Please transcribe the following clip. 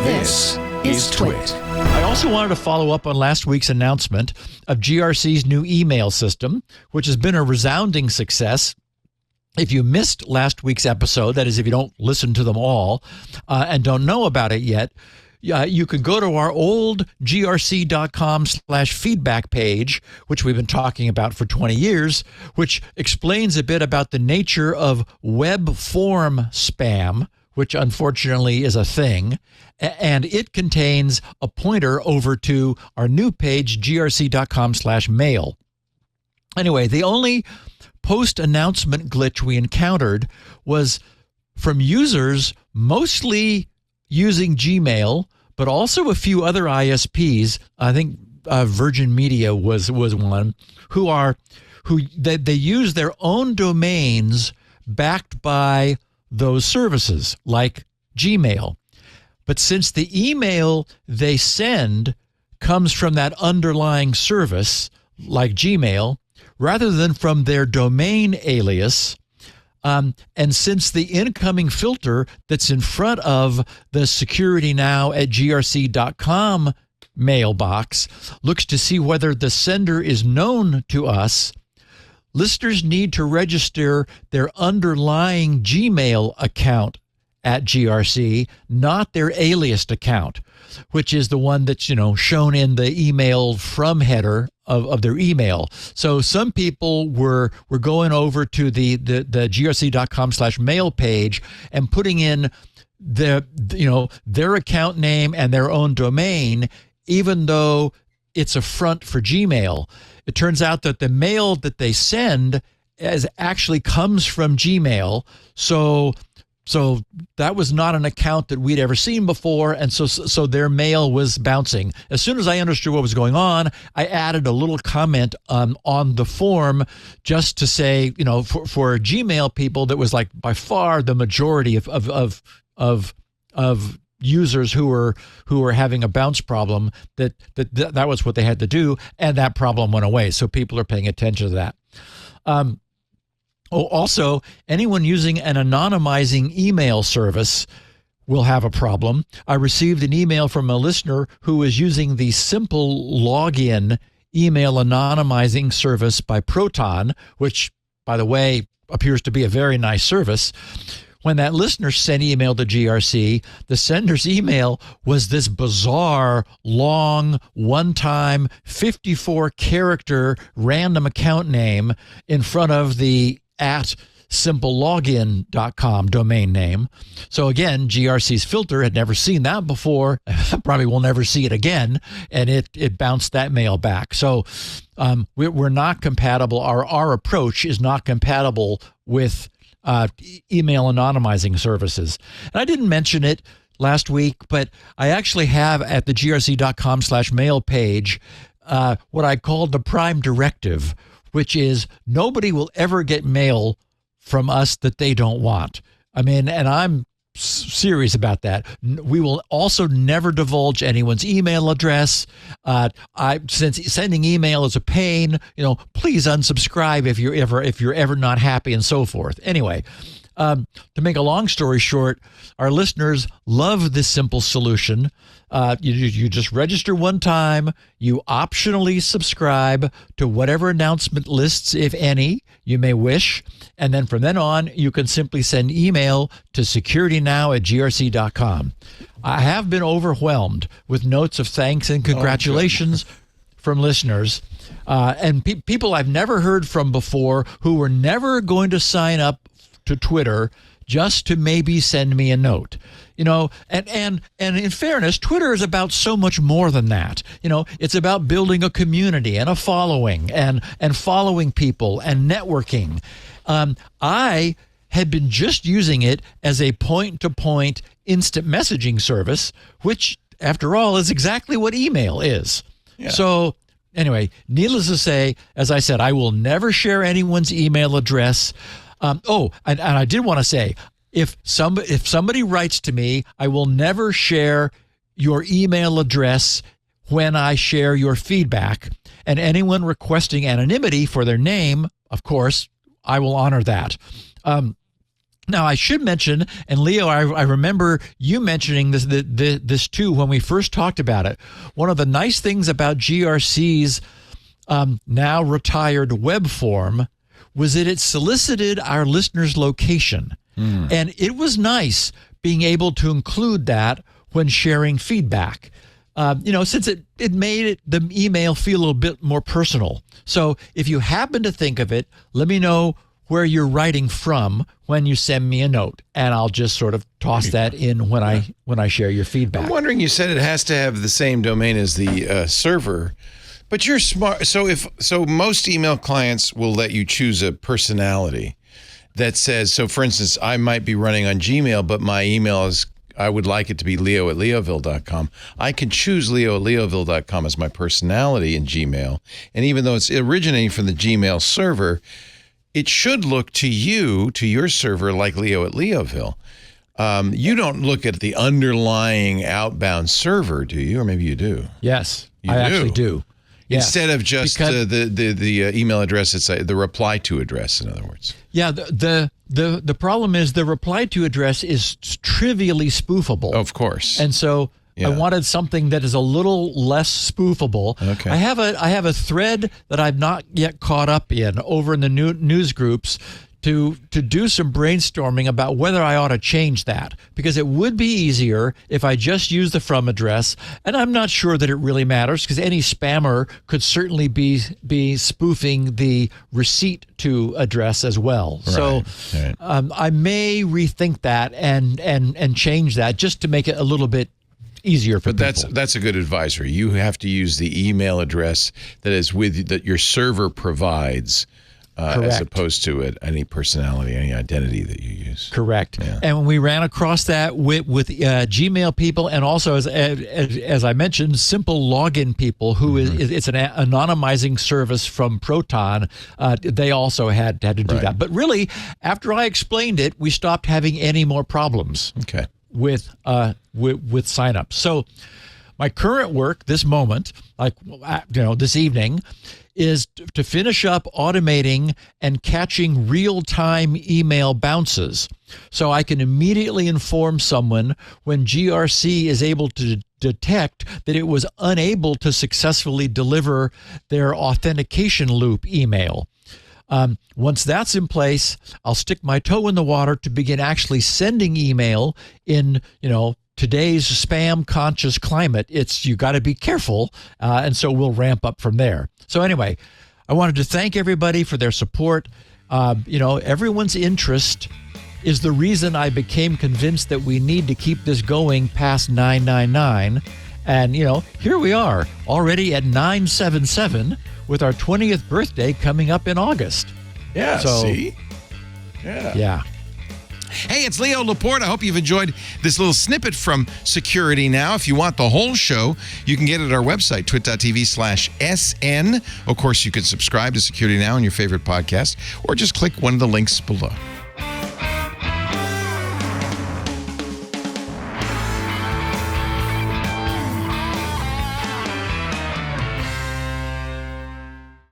This is TWiT. I also wanted to follow up on last week's announcement of GRC's new email system, which has been a resounding success. If you missed last week's episode, that is, if you don't listen to them all and don't know about it yet, you can go to our old grc.com/feedback page, which we've been talking about for 20 years, which explains a bit about the nature of web form spam, which unfortunately is a thing. And it contains a pointer over to our new page, grc.com/mail. Anyway, the only post-announcement glitch we encountered was from users mostly using Gmail, but also a few other ISPs. I think Virgin Media was one who they use their own domains backed by those services like Gmail. But since the email they send comes from that underlying service like Gmail, rather than from their domain alias, and since the incoming filter that's in front of the securitynow@grc.com mailbox looks to see whether the sender is known to us, listeners need to register their underlying Gmail account at GRC, not their aliased account, which is the one that's, shown in the email from header of their email. So some people were going over to the grc.com/mail page and putting in their account name and their own domain, even though it's a front for Gmail. It turns out that the mail that they send actually comes from Gmail. So that was not an account that we'd ever seen before, and so their mail was bouncing. As soon as I understood what was going on, I added a little comment on the form just to say, for Gmail people, that was like by far the majority of users who were having a bounce problem, that was what they had to do, and that problem went away. So people are paying attention to that. Also, anyone using an anonymizing email service will have a problem. I received an email from a listener who is using the simple login email anonymizing service by Proton, which, by the way, appears to be a very nice service. When that listener sent email to GRC, the sender's email was this bizarre, long, one-time, 54-character random account name in front of the @simplelogin.com domain name. So again, GRC's filter had never seen that before, probably will never see it again, and it bounced that mail back. So we're not compatible. Our approach is not compatible with email anonymizing services. And I didn't mention it last week, but I actually have at the grc.com/mail page what I called the prime directive, which is nobody will ever get mail from us that they don't want. I mean, and I'm serious about that. We will also never divulge anyone's email address. Since sending email is a pain, please unsubscribe if you're ever not happy, and so forth. Anyway, to make a long story short, our listeners love this simple solution. You just register one time, you optionally subscribe to whatever announcement lists, if any, you may wish, and then from then on, you can simply send email to securitynow@grc.com. I have been overwhelmed with notes of thanks and congratulations from listeners, and people I've never heard from before who were never going to sign up to Twitter just to maybe send me a note. And in fairness, Twitter is about so much more than that. It's about building a community and a following and following people and networking. I had been just using it as a point-to-point instant messaging service, which, after all, is exactly what email is. Yeah. So anyway, needless to say, as I said, I will never share anyone's email address. And I did want to say, if somebody writes to me, I will never share your email address when I share your feedback. And anyone requesting anonymity for their name, of course, I will honor that. Now, I should mention, and Leo, I remember you mentioning this too when we first talked about it. One of the nice things about GRC's now retired web form was that it solicited our listeners' location. And it was nice being able to include that when sharing feedback. Since it made the email feel a little bit more personal. So if you happen to think of it, let me know where you're writing from when you send me a note, and I'll just sort of toss that in when I share your feedback. I'm wondering, you said it has to have the same domain as the server, but you're smart. So most email clients will let you choose a personality that says, so for instance, I might be running on Gmail, but my email is, I would like it to be leo@leoville.com. I can choose leo@leoville.com as my personality in Gmail. And even though it's originating from the Gmail server, it should look to you, to your server, like leo@leoville. You don't look at the underlying outbound server, do you? Or maybe you do. Yes, I actually do. Yes. Instead of just the email address, it's the reply to address, in other words. Yeah, the problem is the reply to address is trivially spoofable. Of course. And so I wanted something that is a little less spoofable. Okay. I have a thread that I've not yet caught up in over in the news groups to do some brainstorming about whether I ought to change that, because it would be easier if I just use the from address, and I'm not sure that it really matters, because any spammer could certainly be spoofing the receipt to address as well. Right, so right. I may rethink that and change that just to make it a little bit easier for people. But that's a good advisory. You have to use the email address that your server provides. As opposed to any personality, any identity that you use. Correct. Yeah. And we ran across that with Gmail people, and also, as I mentioned, simple login people who it's an anonymizing service from Proton. They also had to do that. But really, after I explained it, we stopped having any more problems with signups. So my current work this moment, this evening, is to finish up automating and catching real-time email bounces so I can immediately inform someone when GRC is able to detect that it was unable to successfully deliver their authentication loop email. Once that's in place, I'll stick my toe in the water to begin actually sending email in, today's spam-conscious climate. You got to be careful, and so we'll ramp up from there. So anyway, I wanted to thank everybody for their support. Everyone's interest is the reason I became convinced that we need to keep this going past 999. And, here we are, already at 977 with our 20th birthday coming up in August. Yeah, see? Yeah. Hey, it's Leo Laporte. I hope you've enjoyed this little snippet from Security Now. If you want the whole show, you can get it at our website, twit.tv/SN. Of course, you can subscribe to Security Now on your favorite podcast, or just click one of the links below.